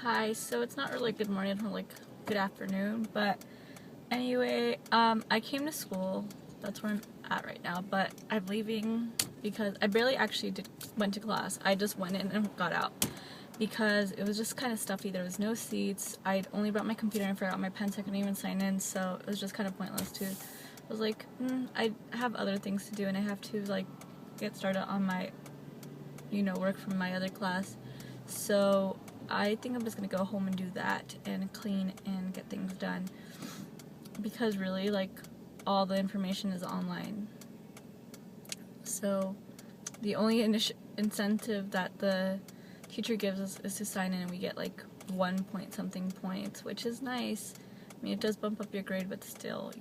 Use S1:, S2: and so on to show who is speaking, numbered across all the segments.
S1: Hi, so it's not really good morning, it's more like good afternoon, but anyway, I came to school, that's where I'm at right now, but I'm leaving because I barely actually went to class. I just went in and got out because it was just kind of stuffy. There was no seats. I'd only brought my computer and forgot my pen, so I couldn't even sign in, so it was just kind of pointless too. I was like, I have other things to do and I have to like get started on my, work from my other class. So I think I'm just gonna go home and do that and clean and get things done, because really, like, all the information is online. So the only incentive that the teacher gives us is to sign in, and we get like 1 point something points, which is nice. I mean, it does bump up your grade, but still,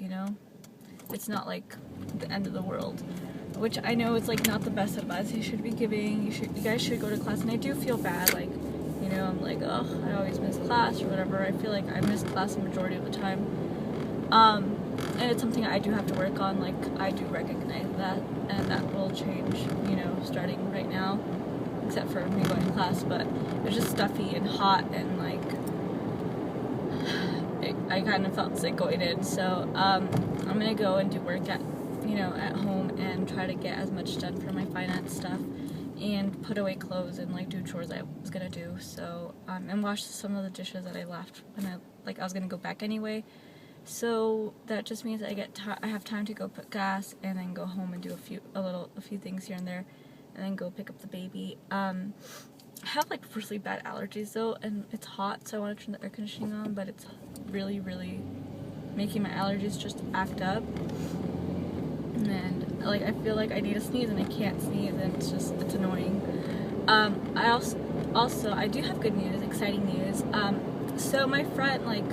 S1: it's not like the end of the world. Which I know is like not the best advice you should be giving. You guys should go to class, and I do feel bad, like, I'm like, oh, I always miss class or whatever. I feel like I miss class the majority of the time. And it's something I do have to work on. Like, I do recognize that, and that will change, starting right now, except for me going to class. But it was just stuffy and hot, and like, I kind of felt sick going in. So I'm gonna go and do work at home and try to get as much done for my finance stuff, and put away clothes and like do chores I was gonna do. So and wash some of the dishes that I left when I was gonna go back anyway. So that just means I have time to go put gas and then go home and do a few things here and there, and then go pick up the baby. I have like really bad allergies though, and it's hot, so I want to turn the air conditioning on, but it's really, really making my allergies just act up. And like, I feel like I need to sneeze and I can't sneeze, and it's annoying. I do have good news, exciting news. So my friend, like,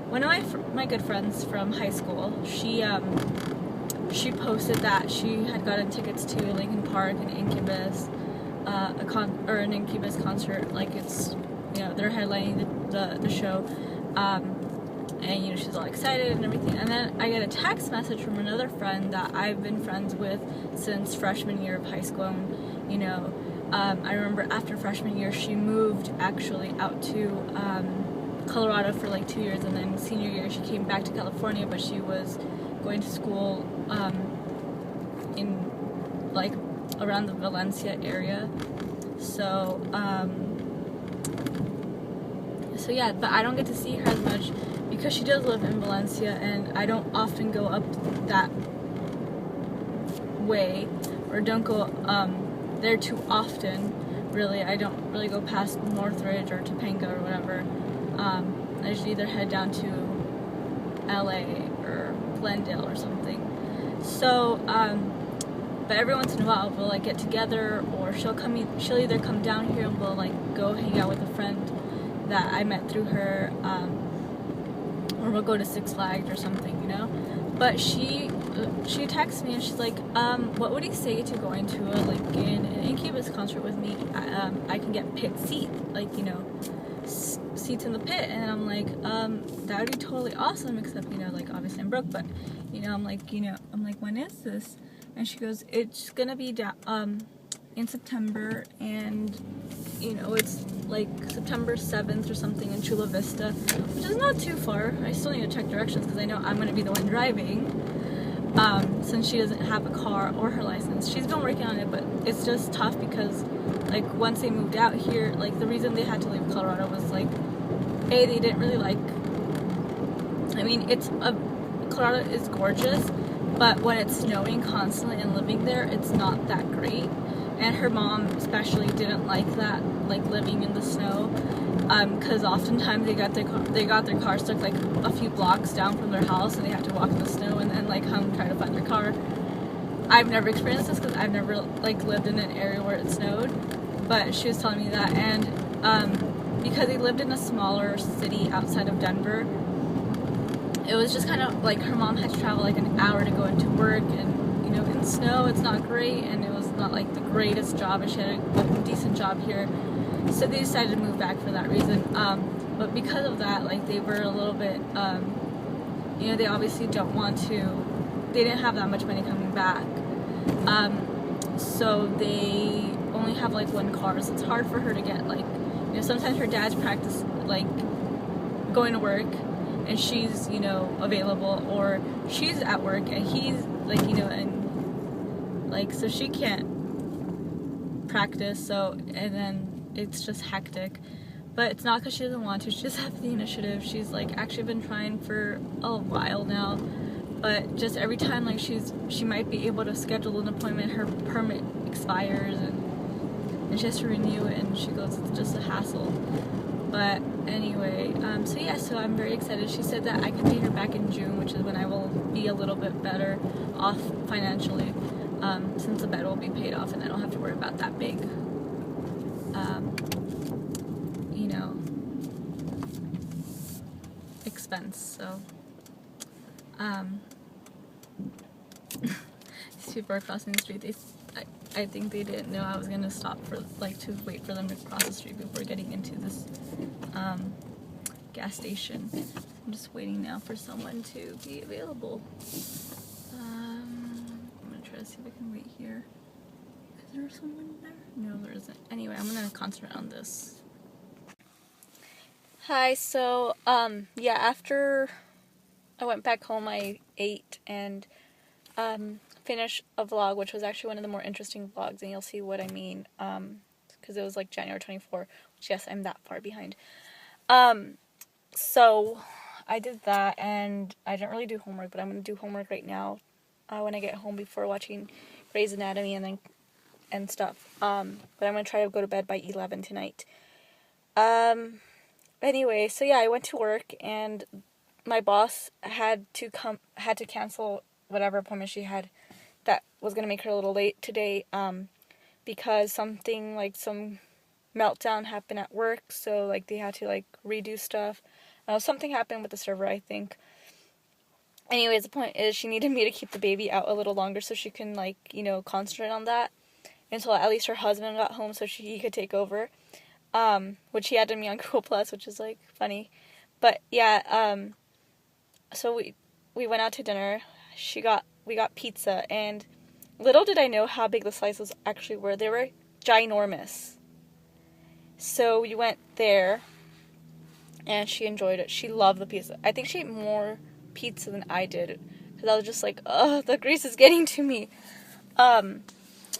S1: one of my good friends from high school, she posted that she had gotten tickets to Lincoln Park and Incubus, an Incubus concert. Like, it's, they're headlining the show. And she's all excited and everything, and then I get a text message from another friend that I've been friends with since freshman year of high school. And, I remember after freshman year she moved actually out to Colorado for like 2 years, and then senior year she came back to California, but she was going to school in like around the Valencia area. So yeah, but I don't get to see her as much because she does live in Valencia, and I don't often go up that way, or don't go there too often, really. I don't really go past Northridge or Topanga or whatever. I just either head down to LA or Glendale or something. So, but every once in a while we'll like get together, or she'll either come down here and we'll like go hang out with a friend that I met through her, or we'll go to Six Flags or something, But she texts me and she's like, what would you say to going to a Lincoln and Incubus concert with me? I can get pit seat, like, seats in the pit. And I'm like, that would be totally awesome, except, like, obviously I'm broke, but, I'm like, when is this? And she goes, it's gonna be in September, and it's like September 7th or something in Chula Vista, which is not too far. I still need to check directions because I know I'm going to be the one driving, since she doesn't have a car or her license. She's been working on it, but it's just tough because, like, once they moved out here, like, the reason they had to leave Colorado was, like, they didn't really like, I mean, Colorado is gorgeous, but when it's snowing constantly and living there, it's not that great. And her mom especially didn't like that, like, living in the snow, because oftentimes they got their car stuck like a few blocks down from their house, and they had to walk in the snow and then like come try to find their car. I've never experienced this because I've never like lived in an area where it snowed, but she was telling me that. And because they lived in a smaller city outside of Denver, it was just kind of like her mom had to travel like an hour to go into work, and in snow it's not great, and it was not like the greatest job, and she had a decent job here, so they decided to move back for that reason. But because of that, like, they were a little bit, they obviously they didn't have that much money coming back, so they only have like one car, so it's hard for her to get like sometimes her dad's practice, like, going to work, and she's, available, or she's at work, and he's, like, and, like, so she can't practice, and then it's just hectic. But it's not because she doesn't want to, she just has the initiative. She's, like, actually been trying for a while now, but just every time, like, she might be able to schedule an appointment, her permit expires, and she has to renew it, and she goes, it's just a hassle. But anyway, so I'm very excited. She said that I can pay her back in June, which is when I will be a little bit better off financially, since the bed will be paid off and I don't have to worry about that big, expense. So, these people are crossing the street. I think they didn't know I was gonna stop to wait for them to cross the street before getting into this gas station. I'm just waiting now for someone to be available. I'm gonna try to see if I can wait here. Is there someone there? No, there isn't. Anyway, I'm gonna concentrate on this. Hi, so, after I went back home, I ate and, finished a vlog, which was actually one of the more interesting vlogs, and you'll see what I mean, because it was, like, January 24, which, yes, I'm that far behind. So, I did that, and I didn't really do homework, but I'm going to do homework right now, when I get home before watching Grey's Anatomy and stuff, but I'm going to try to go to bed by 11 tonight. Anyway, so yeah, I went to work, and my boss had to cancel whatever appointment she had that was going to make her a little late today, because some meltdown happened at work, so, like, they had to, like, redo stuff. Something happened with the server, I think. Anyways, the point is she needed me to keep the baby out a little longer so she can, like, concentrate on that until at least her husband got home so he could take over. Which he added me on Google Plus, which is, like, funny. But, yeah, so we went out to dinner. We got pizza, and little did I know how big the slices actually were. They were ginormous. So we went there, and she enjoyed it. She loved the pizza. I think she ate more pizza than I did, because I was just like, oh, the grease is getting to me.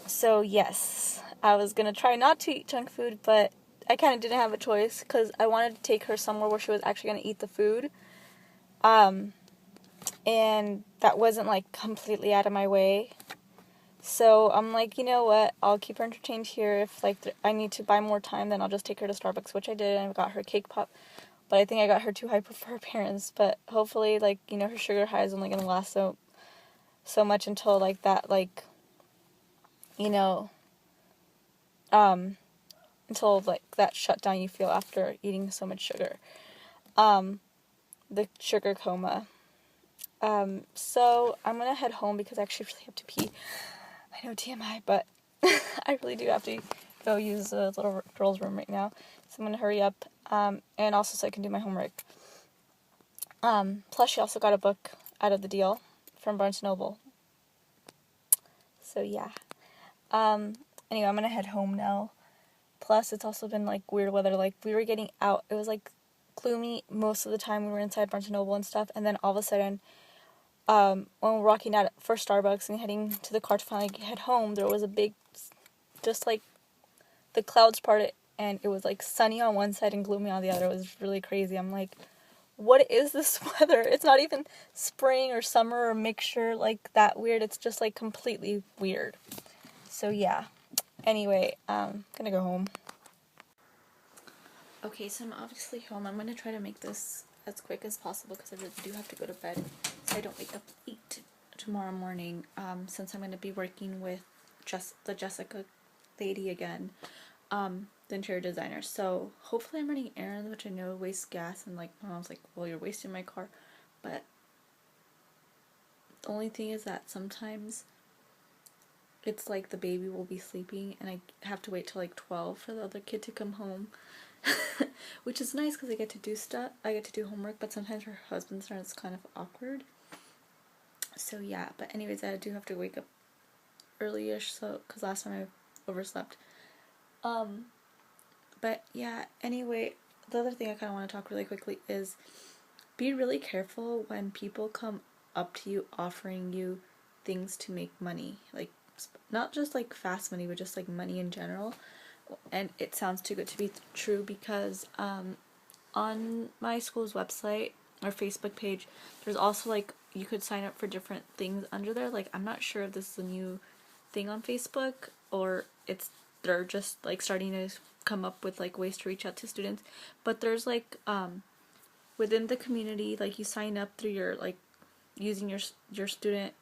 S1: So, yes, I was going to try not to eat junk food, but I kind of didn't have a choice, because I wanted to take her somewhere where she was actually going to eat the food, and that wasn't, like, completely out of my way. So I'm like, you know what, I'll keep her entertained here. If, like, I need to buy more time, then I'll just take her to Starbucks, which I did, and I got her cake pop, but I think I got her too hyper for her parents, but hopefully, like, her sugar high is only going to last so much until, like, that, like, until, like, that shutdown you feel after eating so much sugar. The sugar coma. So I'm gonna head home because I actually really have to pee. I know, TMI, but I really do have to go use the little girl's room right now. So I'm gonna hurry up, and also so I can do my homework. Plus she also got a book out of the deal from Barnes & Noble. So yeah. Anyway, I'm gonna head home now. Plus, it's also been, like, weird weather. Like, we were getting out. It was, like, gloomy most of the time we were inside Barnes & Noble and stuff. And then all of a sudden, when we were walking out for Starbucks and heading to the car to finally head home, there was a big, just, like, the clouds parted. And it was, like, sunny on one side and gloomy on the other. It was really crazy. I'm like, what is this weather? It's not even spring or summer or mixture, like, that weird. It's just, like, completely weird. So, yeah. Anyway, gonna go home. Okay, so I'm obviously home. I'm gonna try to make this as quick as possible because I really do have to go to bed so I don't wake up late tomorrow morning, since I'm gonna be working with the Jessica lady again, the interior designer. So hopefully I'm running errands, which I know wastes gas, and, like, my mom's like, well, you're wasting my car, but the only thing is that sometimes it's like the baby will be sleeping and I have to wait till, like, 12 for the other kid to come home. Which is nice because I get to do stuff. I get to do homework, but sometimes her husband's there and it's kind of awkward. So yeah, but anyways, I do have to wake up early-ish, so, because last time I overslept. But yeah, anyway, the other thing I kind of want to talk really quickly is be really careful when people come up to you offering you things to make money. Like, not just like fast money, but just like money in general. And it sounds too good to be true because on my school's website or Facebook page, there's also like you could sign up for different things under there. Like, I'm not sure if this is a new thing on Facebook or they're just like starting to come up with like ways to reach out to students. But there's like within the community, like you sign up through your like using your student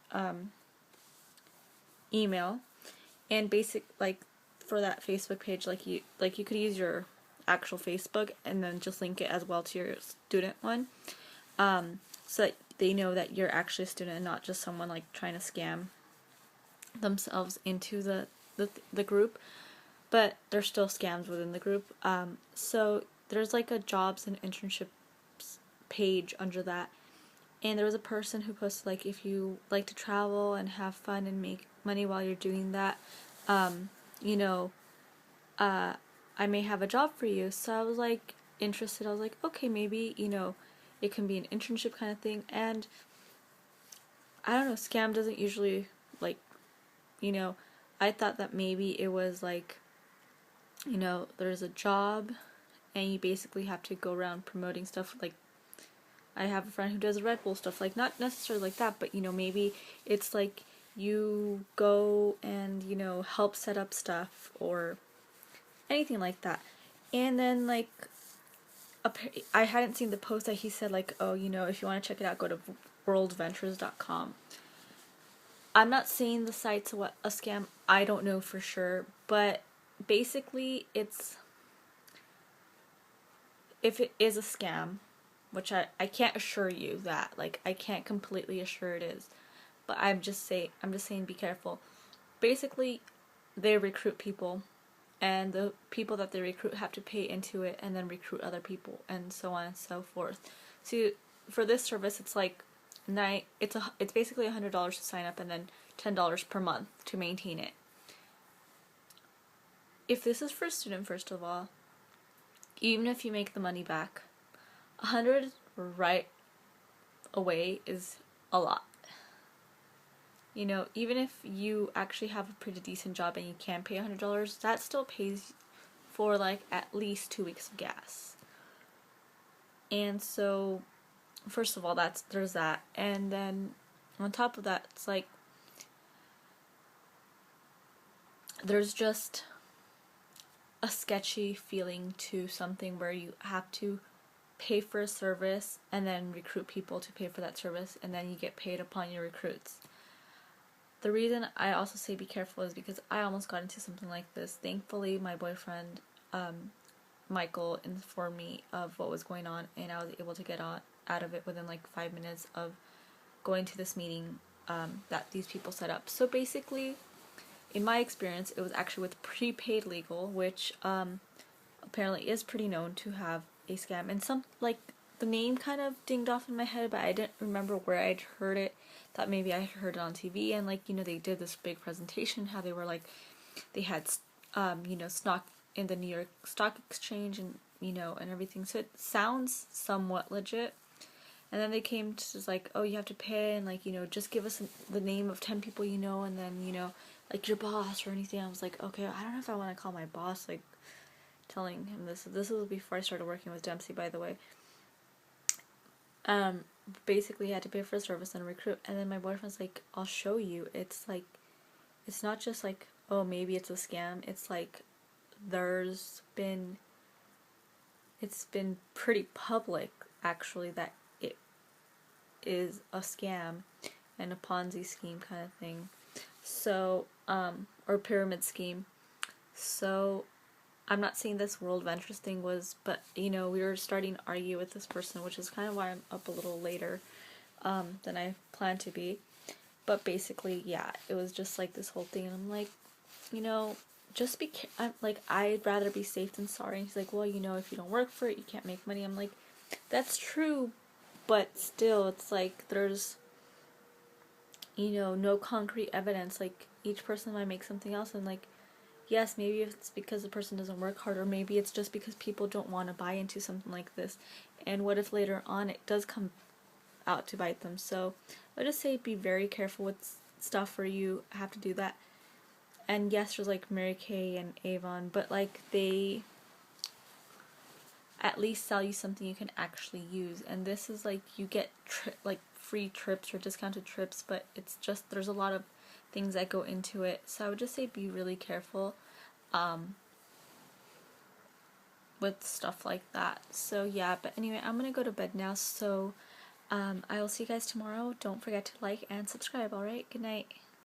S1: email, and basic like for that Facebook page, like you could use your actual Facebook and then just link it as well to your student one, so that they know that you're actually a student and not just someone like trying to scam themselves into the group. But there's still scams within the group. So there's like a jobs and internships page under that, and there was a person who posted like, if you like to travel and have fun and make money while you're doing that, you know, I may have a job for you. So I was like interested. I was like, okay, maybe, you know, it can be an internship kind of thing. And I don't know, scam doesn't usually like, you know, I thought that maybe it was like, you know, there's a job and you basically have to go around promoting stuff. Like, I have a friend who does Red Bull stuff, like not necessarily like that, but you know, maybe it's like you go and, you know, help set up stuff or anything like that. And then like I hadn't seen the post that he said like, oh, you know, if you want to check it out, go to worldventures.com. I'm not saying the site's a scam. I don't know for sure, but basically if it is a scam, which I can't assure you that, like I can't completely assure it is, but I'm just saying be careful. Basically, they recruit people, and the people that they recruit have to pay into it and then recruit other people and so on and so forth. So for this service, it's like it's basically $100 to sign up and then $10 per month to maintain it. If this is for a student, first of all, even if you make the money back, 100 right away is a lot. You know, even if you actually have a pretty decent job and you can pay $100, that still pays for like at least 2 weeks of gas. And so, first of all, there's that. And then on top of that, it's like there's just a sketchy feeling to something where you have to pay for a service and then recruit people to pay for that service, and then you get paid upon your recruits. The reason I also say be careful is because I almost got into something like this. Thankfully, my boyfriend, Michael, informed me of what was going on, and I was able to get out of it within like 5 minutes of going to this meeting that these people set up. So basically, in my experience, it was actually with prepaid legal, which apparently is pretty known to have a scam. And some, like, the name kind of dinged off in my head, but I didn't remember where I'd heard it. Thought maybe I heard it on TV, and like, you know, they did this big presentation how they were like, they had you know, stock in the New York Stock Exchange, and you know, and everything. So it sounds somewhat legit. And then they came to just like, oh, you have to pay, and like, you know, just give us the name of 10 people you know, and then, you know, like your boss or anything. I was like, okay, I don't know if I want to call my boss, like telling him this. This was before I started working with Dempsey, by the way. Basically, I had to pay for a service and recruit, and then my boyfriend's like, I'll show you. It's like, it's not just like, oh, maybe it's a scam. It's like, it's been pretty public, actually, that it is a scam and a Ponzi scheme kind of thing. So, or pyramid scheme. So, I'm not saying this World Ventures thing was, but, you know, we were starting to argue with this person, which is kind of why I'm up a little later than I planned to be. But basically, yeah, it was just like this whole thing, and I'm like, you know, just I'm like, I'd rather be safe than sorry. And he's like, well, you know, if you don't work for it, you can't make money. I'm like, that's true, but still, it's like, there's, you know, no concrete evidence. Like, each person might make something else, and like, yes, maybe it's because the person doesn't work hard, or maybe it's just because people don't want to buy into something like this. And what if later on it does come out to bite them? So I just say be very careful with stuff where you have to do that. And yes, there's like Mary Kay and Avon, but like they at least sell you something you can actually use. And this is like you get like free trips or discounted trips, but it's just there's a lot of things that go into it. So I would just say be really careful with stuff like that. So yeah, but anyway, I'm gonna go to bed now. So I will see you guys tomorrow. Don't forget to like and subscribe. Alright, good night.